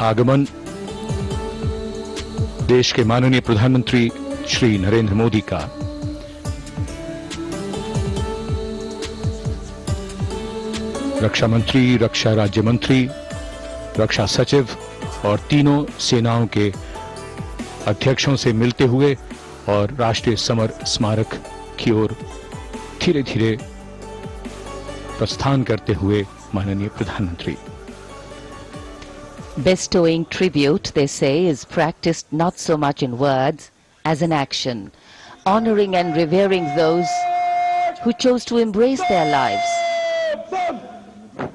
आगमन देश के माननीय प्रधानमंत्री श्री नरेंद्र मोदी का रक्षा मंत्री, रक्षा राज्य मंत्री, रक्षा सचिव और तीनों सेनाओं के अध्यक्षों से मिलते हुए और राष्ट्रीय समर स्मारक की ओर धीरे धीरे प्रस्थान करते हुए माननीय प्रधानमंत्री। Bestowing tribute, they say, is practiced not so much in words as in action, honoring and revering those who chose to embrace their lives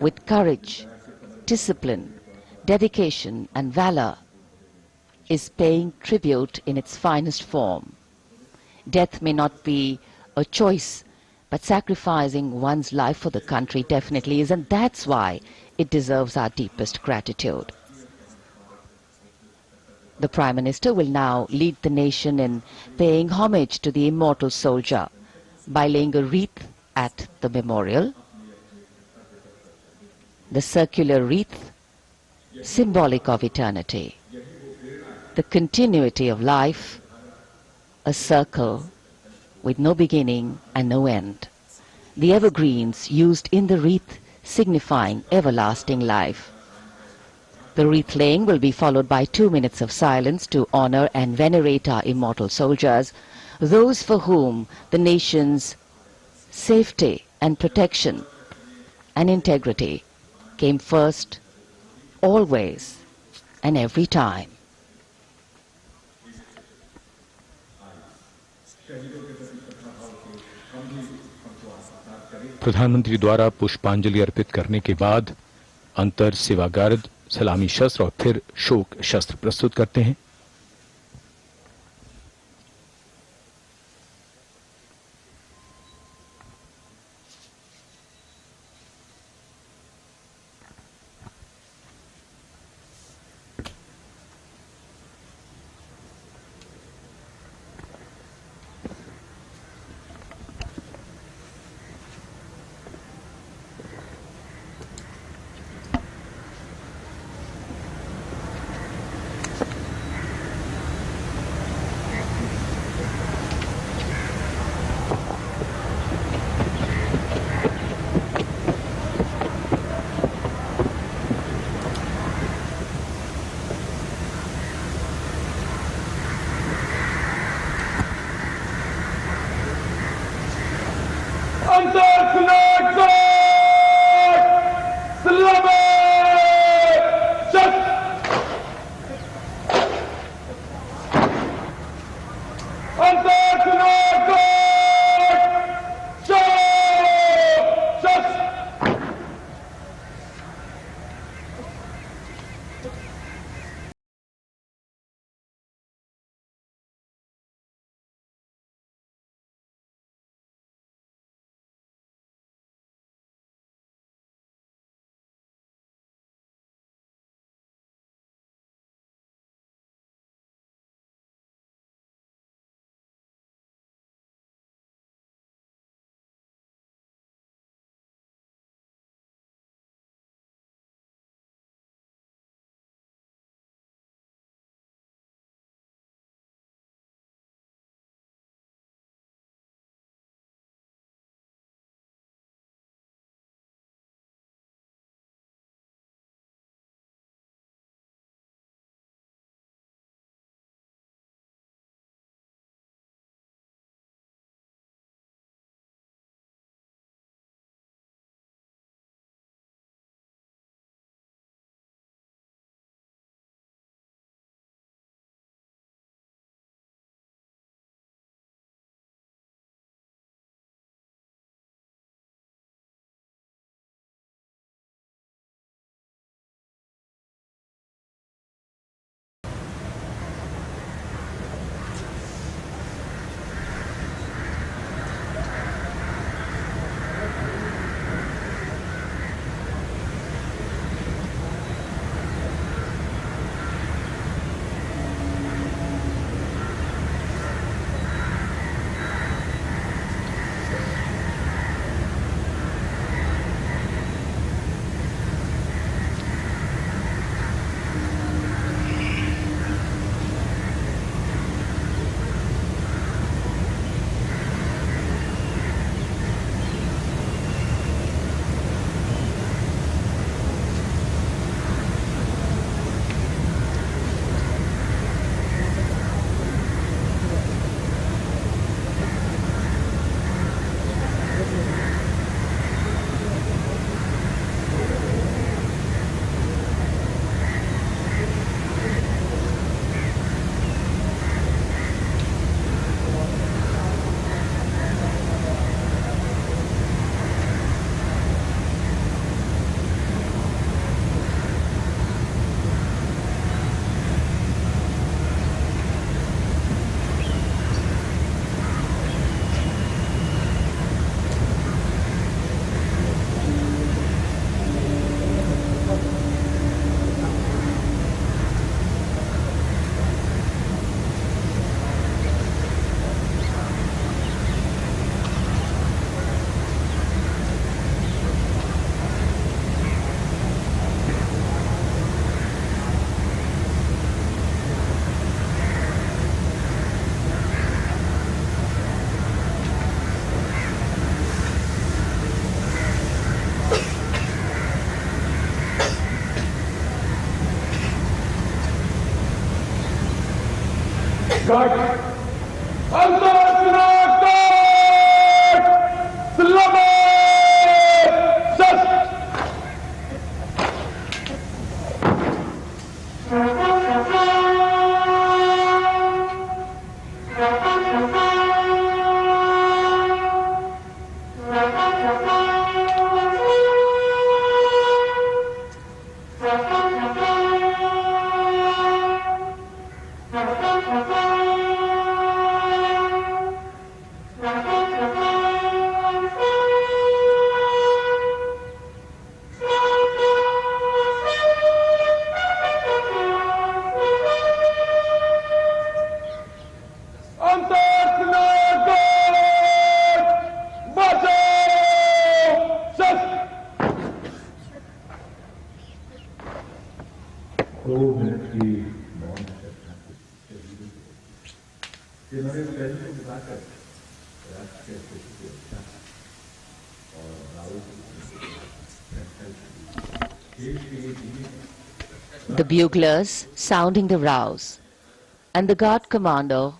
with courage, discipline, dedication and valor is paying tribute in its finest form. Death may not be a choice, but sacrificing one's life for the country definitely is, and that's why it deserves our deepest gratitude. The Prime Minister will now lead the nation in paying homage to the immortal soldier by laying a wreath at the memorial. The circular wreath, symbolic of eternity, the continuity of life, a circle with no beginning and no end. The evergreens used in the wreath signifying everlasting life. The wreath laying will be followed by 2 minutes of silence to honor and venerate our immortal soldiers, those for whom the nation's safety and protection and integrity came first, always and every time. प्रधानमंत्री द्वारा पुष्पांजलि अर्पित करने के बाद अंतर सेवागार्द सलामी शस्त्र और फिर शोक शस्त्र प्रस्तुत करते हैं। The buglers sounding the rouse, and the guard commander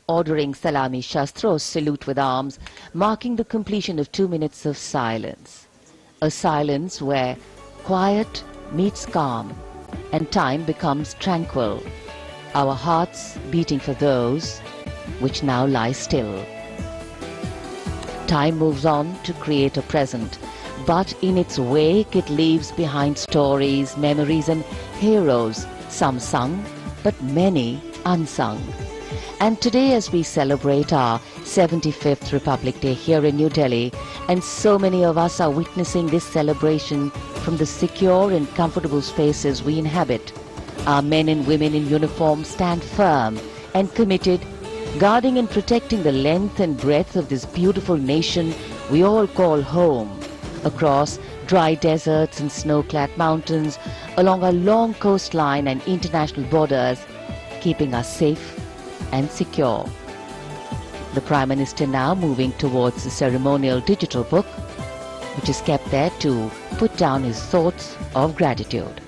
ordering Salami Shastros salute with arms, marking the completion of 2 minutes of silence. A silence where quiet meets calm and time becomes tranquil, our hearts beating for those which now lie still. Time moves on to create a present, but in its wake it leaves behind stories, memories and heroes, some sung, but many unsung. And today, as we celebrate our 75th Republic Day here in New Delhi, and so many of us are witnessing this celebration from the secure and comfortable spaces we inhabit, our men and women in uniform stand firm and committed, guarding and protecting the length and breadth of this beautiful nation we all call home, across dry deserts and snow-clad mountains, along our long coastline and international borders, keeping us safe and secure. The Prime Minister now moving towards the ceremonial digital book, which is kept there to put down his thoughts of gratitude.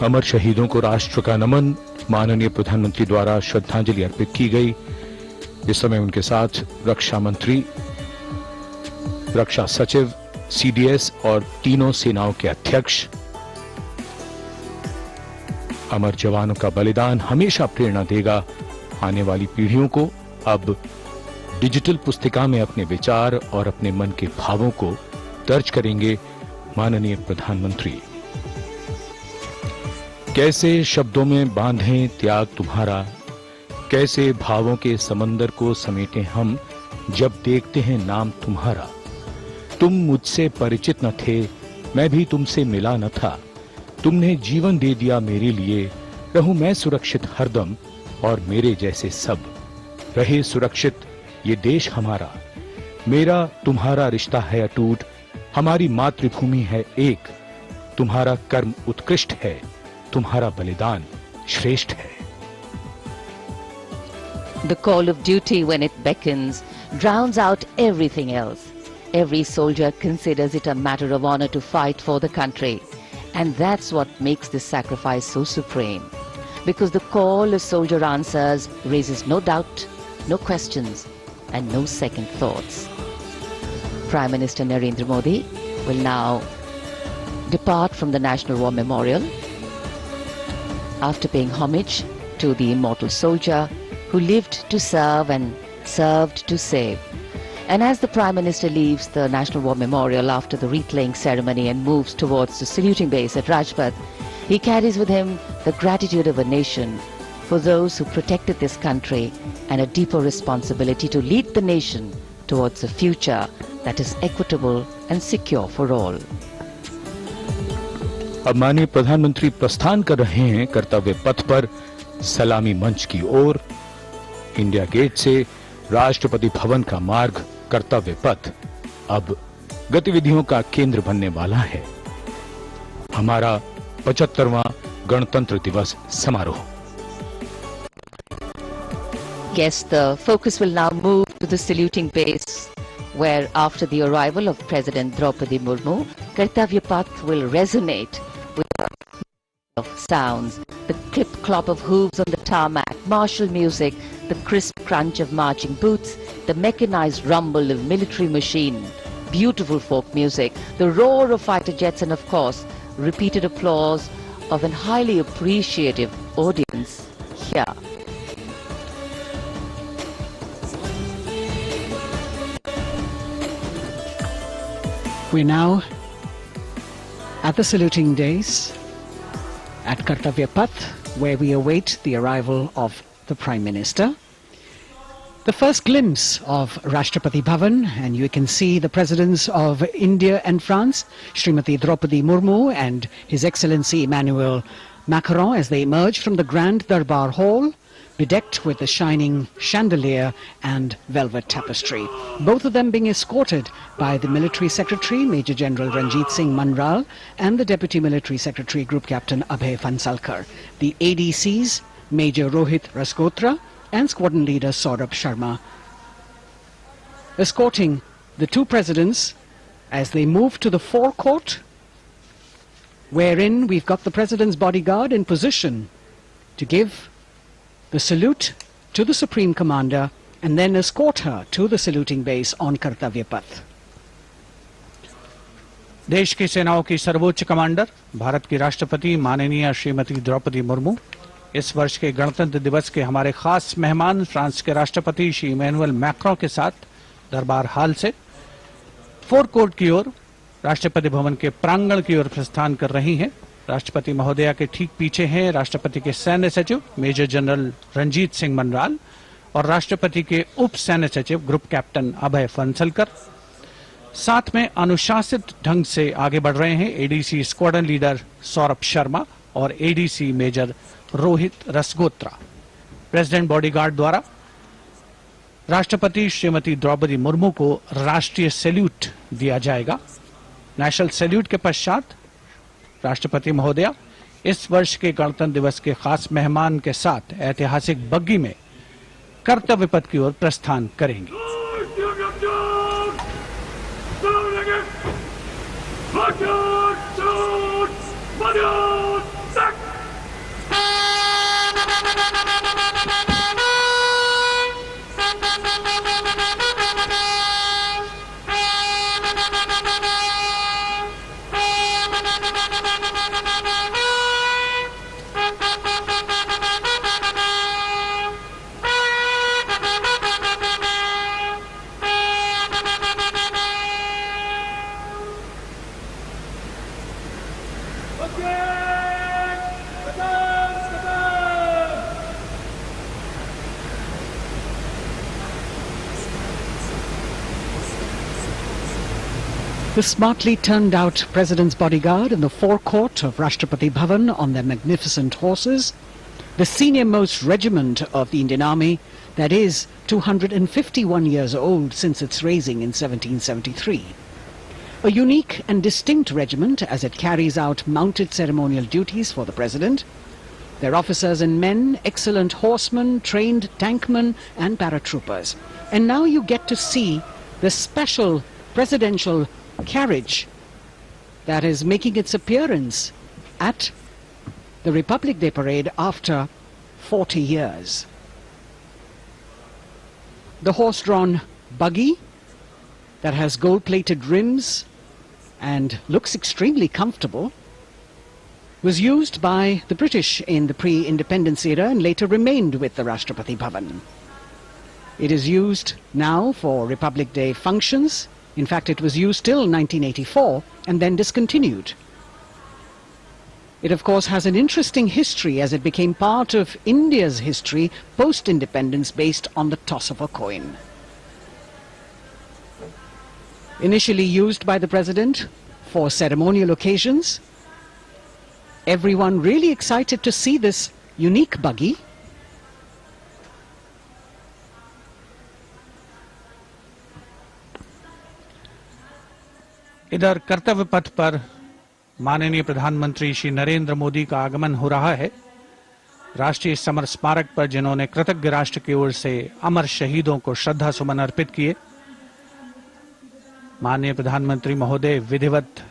अमर शहीदों को राष्ट्र का नमन, माननीय प्रधानमंत्री द्वारा श्रद्धांजलि अर्पित की गई। इस समय उनके साथ रक्षा मंत्री, रक्षा सचिव, सीडीएस और तीनों सेनाओं के अध्यक्ष। अमर जवानों का बलिदान हमेशा प्रेरणा देगा आने वाली पीढ़ियों को। अब डिजिटल पुस्तिका में अपने विचार और अपने मन के भावों को दर्ज करेंगे माननीय प्रधानमंत्री। कैसे शब्दों में बांधें त्याग तुम्हारा, कैसे भावों के समंदर को समेटें हम जब देखते हैं नाम तुम्हारा। तुम मुझसे परिचित न थे, मैं भी तुमसे मिला न था, तुमने जीवन दे दिया मेरे लिए, रहूं मैं सुरक्षित हरदम और मेरे जैसे सब रहे सुरक्षित ये देश हमारा। मेरा तुम्हारा रिश्ता है अटूट, हमारी मातृभूमि है एक, तुम्हारा कर्म उत्कृष्ट है, तुम्हारा बलिदान श्रेष्ठ है। The call of duty, when it beckons, drowns out everything else. Every soldier considers it a matter of honor to fight for the country. And that's what makes this sacrifice so supreme. Because the call a soldier answers raises no doubt, no questions, and no second thoughts. Prime Minister Narendra Modi will now depart from the National War Memorial after paying homage to the immortal soldier who lived to serve and served to save. And as the Prime Minister leaves the National War Memorial after the wreath-laying ceremony and moves towards the saluting base at Rajpath, he carries with him the gratitude of a nation for those who protected this country and a deeper responsibility to lead the nation towards a future that is equitable and secure for all. अब माननीय प्रधानमंत्री प्रस्थान कर रहे हैं कर्तव्य पथ पर सलामी मंच की ओर। इंडिया गेट से राष्ट्रपति भवन का मार्ग कर्तव्य पथ अब गतिविधियों का केंद्र बनने वाला है। हमारा 75वां गणतंत्र दिवस समारोह। Yes, the focus will now move to the saluting base, where after the arrival of President Draupadi Murmu, Kartavya Path will resonate with of sounds the clip-clop of hooves on the tarmac, martial music, the crisp crunch of marching boots, the mechanized rumble of military machine, beautiful folk music, the roar of fighter jets, and of course, repeated applause of an highly appreciative audience here. We're now at the saluting days at Kartavya Path, where we await the arrival of the Prime Minister. The first glimpse of Rashtrapati Bhavan, and you can see the presidents of India and France, Srimati Draupadi Murmu and His Excellency Emmanuel Macron, as they emerge from the Grand Darbar Hall, bedecked with the shining chandelier and velvet tapestry. Both of them being escorted by the Military Secretary, Major General Ranjit Singh Manral, and the Deputy Military Secretary, Group Captain Abhay Phansalkar. The ADCs, Major Rohit Rasgotra and Squadron Leader Saurabh Sharma, escorting the two presidents as they move to the forecourt, wherein we've got the President's bodyguard in position to give the salute to the Supreme Commander and then escort her to the saluting base on Kartavya Path. देश की सेनाओं की सर्वोच्च commander Bharat की राष्ट्रपति माननीय श्रीमती द्रौपदी मुर्मू, इस वर्ष के गणतंत्र दिवस के हमारे खास मेहमान फ्रांस के राष्ट्रपति श्री इमैनुअल मैक्रों के साथ दरबार हाल से फोरकोर्ट की ओर राष्ट्रपति भवन के प्रांगण की ओर प्रस्थान कर रही हैं। राष्ट्रपति महोदया के ठीक पीछे हैं राष्ट्रपति के सैन्य सचिव मेजर जनरल रंजीत सिंह मनराल और राष्ट्रपति के उप सैन्य सचिव ग्रुप कैप्टन अभय फंसलकर। साथ में अनुशासित ढंग से आगे बढ़ रहे हैं ADC squadron leader Saurabh Sharma और ADC major Rohit Rasgotra. President bodyguard द्वारा राष्ट्रपति श्रीमती द्रौपदी मुर्मू को राष्ट्रीय सैल्यूट दिया जाएगा। नेशनल सैल्यूट के पश्चात राष्ट्रपति महोदया इस वर्ष के गणतंत्र दिवस के खास मेहमान के साथ ऐतिहासिक बग्गी में कर्तव्य पथ की ओर प्रस्थान करेंगी। The smartly turned out President's bodyguard in the forecourt of Rashtrapati Bhavan on their magnificent horses, the senior-most regiment of the Indian Army, that is 251 years old since its raising in 1773. A unique and distinct regiment as it carries out mounted ceremonial duties for the President. Their officers and men, excellent horsemen, trained tankmen and paratroopers. And now you get to see the special presidential carriage that is making its appearance at the Republic Day Parade after 40 years. The horse-drawn buggy that has gold-plated rims and looks extremely comfortable was used by the British in the pre-independence era and later remained with the Rashtrapati Bhavan. It is used now for Republic Day functions. In fact, it was used till 1984 and then discontinued. It, of course, has an interesting history as it became part of India's history post-independence based on the toss of a coin. Initially used by the President for ceremonial occasions, everyone really excited to see this unique buggy. इधर कर्तव्य पथ पर माननीय प्रधानमंत्री श्री नरेंद्र मोदी का आगमन हो रहा है। राष्ट्रीय समर स्मारक पर जिन्होंने कृतज्ञ राष्ट्र की ओर से अमर शहीदों को श्रद्धा सुमन अर्पित किए, माननीय प्रधानमंत्री महोदय विधिवत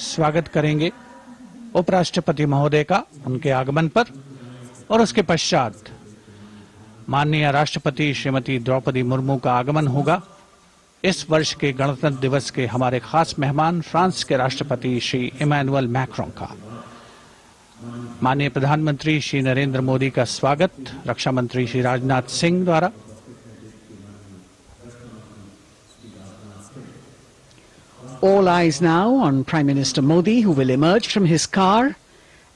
स्वागत करेंगे उपराष्ट्रपति महोदय का उनके आगमन पर। और उसके पश्चात माननीय राष्ट्रपति श्रीमती द्रौपदी मुर्मू का आगमन होगा। इस वर्ष के गणतंत्र दिवस के हमारे खास मेहमान फ्रांस के राष्ट्रपति श्री इमैनुअल मैक्रों का माननीय प्रधानमंत्री श्री नरेंद्र मोदी का स्वागत रक्षा मंत्री श्री राजनाथ सिंह द्वारा। All eyes now on Prime Minister Modi, who will emerge from his car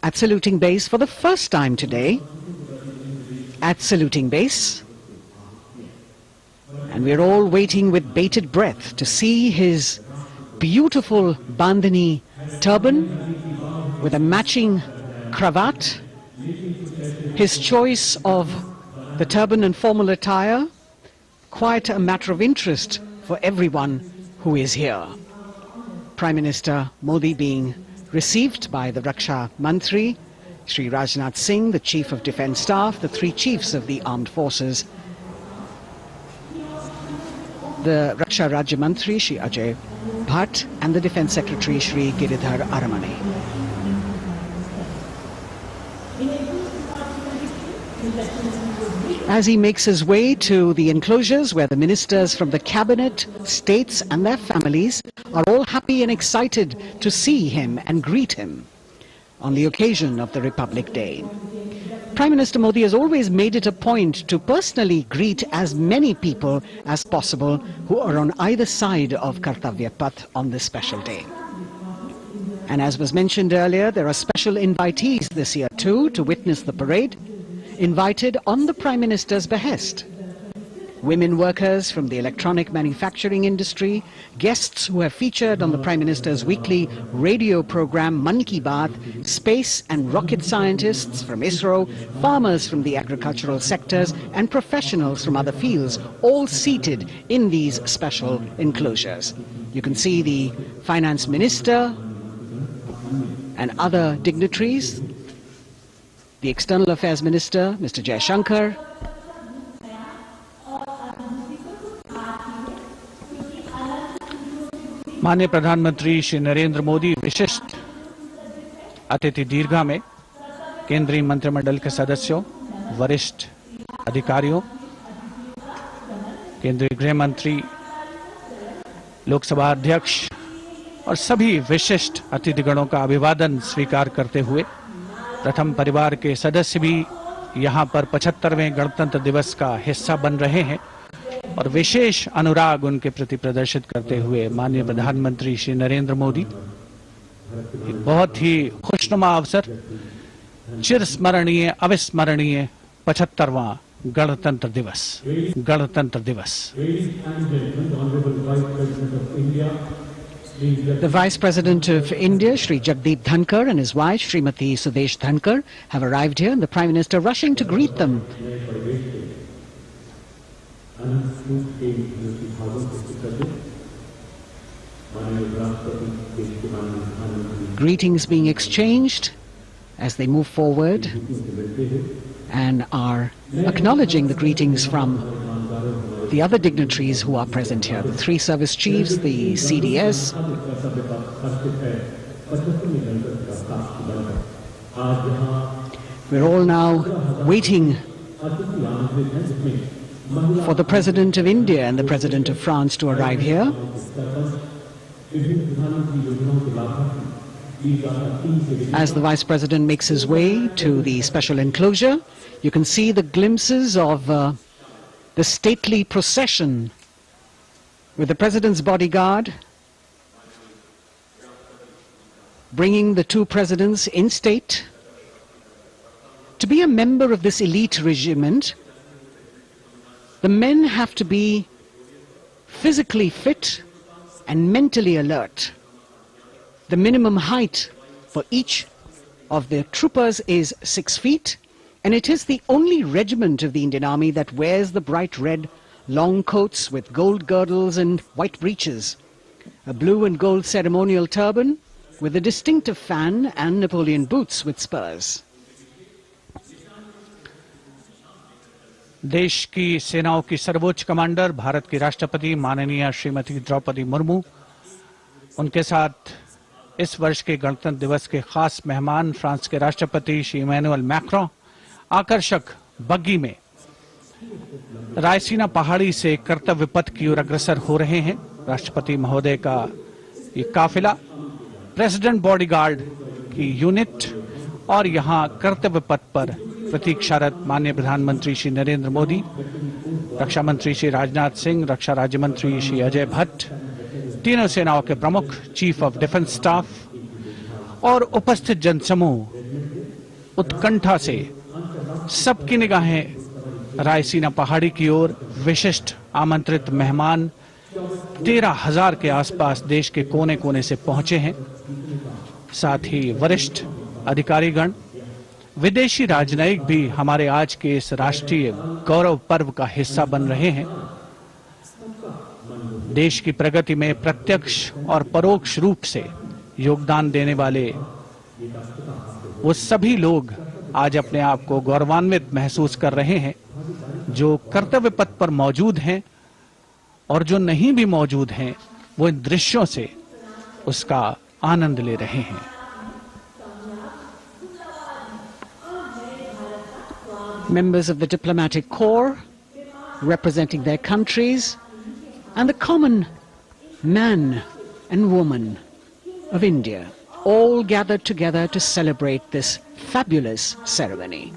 at saluting base for the first time today. At saluting base. And we're all waiting with bated breath to see his beautiful bandhani turban with a matching cravat. His choice of the turban and formal attire, quite a matter of interest for everyone who is here. Prime Minister Modi being received by the Raksha Mantri, Shri Rajnath Singh, the Chief of Defence Staff, the three chiefs of the armed forces, the Raksha Rajya Mantri, Shri Ajay Bhatt, and the Defence Secretary, Shri Giridhar Aramane. As he makes his way to the enclosures where the ministers from the cabinet, states and their families are all happy and excited to see him and greet him on the occasion of the Republic Day. Prime Minister Modi has always made it a point to personally greet as many people as possible who are on either side of Kartavya Path on this special day. And as was mentioned earlier, there are special invitees this year too to witness the parade, invited on the Prime Minister's behest. Women workers from the electronic manufacturing industry, guests who have featured on the Prime Minister's weekly radio program Mann Ki Baat, space and rocket scientists from ISRO, farmers from the agricultural sectors and professionals from other fields, all seated in these special enclosures. You can see the Finance Minister and other dignitaries, the External Affairs Minister, Mr. Jaishankar, माननीय प्रधानमंत्री श्री नरेंद्र मोदी विशिष्ट अतिथि दीर्घा में केंद्रीय मंत्रिमंडल के सदस्यों, वरिष्ठ अधिकारियों, केंद्रीय गृह मंत्री, लोकसभा अध्यक्ष और सभी विशिष्ट अतिथिगणों का अभिवादन स्वीकार करते हुए प्रथम परिवार के सदस्य भी यहां पर 75वें गणतंत्र दिवस का हिस्सा बन रहे हैं और विशेष अनुराग उनके प्रति प्रदर्शित करते हुए माननीय प्रधानमंत्री श्री नरेंद्र मोदी एक बहुत ही खुशनुमा अवसर, चिरस्मरणीय अविस्मरणीय 75वां गणतंत्र दिवस। The Vice President of India, Shri Jagdeep Dhankar, and his wife, Srimati Sudesh Dhankar, have arrived here, and the Prime Minister rushing to greet them. Greetings being exchanged as they move forward and are acknowledging the greetings from the other dignitaries who are present here, the three service chiefs, the CDS. We're all now waiting for the President of India and the President of France to arrive here. As the Vice President makes his way to the special enclosure, you can see the glimpses of the stately procession with the President's bodyguard bringing the two presidents in state. To be a member of this elite regiment, the men have to be physically fit and mentally alert. The minimum height for each of the troopers is 6 feet, and it is the only regiment of the Indian Army that wears the bright red long coats with gold girdles and white breeches, a blue and gold ceremonial turban with a distinctive fan and Napoleon boots with spurs. देश की सेनाओं की सर्वोच्च commander Bharat की राष्ट्रपति माननीय श्रीमती द्रौपदी मुर्मू, उनके साथ इस वर्ष के गणतंत्र दिवस के खास मेहमान फ्रांस के राष्ट्रपति श्री इमैनुअल मैक्रों आकर्षक बग्गी में रायसीना पहाड़ी से कर्तव्य पथ की ओर अग्रसर हो रहे हैं। राष्ट्रपति महोदय का ये काफिला प्रेसिडेंट बॉडीगार्ड की यूनिट और यहां कर्तव्य पथ पर प्रतीक्षारत माननीय प्रधानमंत्री श्री नरेंद्र मोदी, रक्षा मंत्री श्री राजनाथ सिंह, रक्षा राज्य मंत्री श्री अजय भट्ट, तीनों सेनाओं के प्रमुख, चीफ ऑफ डिफेंस स्टाफ और उपस्थित जनसमूह उत्कंठा से सबकी निगाहें रायसीना पहाड़ी की ओर। विशिष्ट आमंत्रित मेहमान 13,000 के आसपास देश के कोने कोने से पहुंचे हैं। साथ ही वरिष्ठ अधिकारीगण, विदेशी राजनयिक भी हमारे आज के इस राष्ट्रीय गौरव पर्व का हिस्सा बन रहे हैं। देश की प्रगति में प्रत्यक्ष और परोक्ष रूप से योगदान देने वाले वो सभी लोग आज अपने आप को गौरवान्वित महसूस कर रहे हैं, जो कर्तव्य पथ पर मौजूद हैं और जो नहीं भी मौजूद हैं, वो इन दृश्यों से उसका आनंद ले रहे हैं। Members of the diplomatic corps representing their countries and the common man and woman of India all gathered together to celebrate this fabulous ceremony.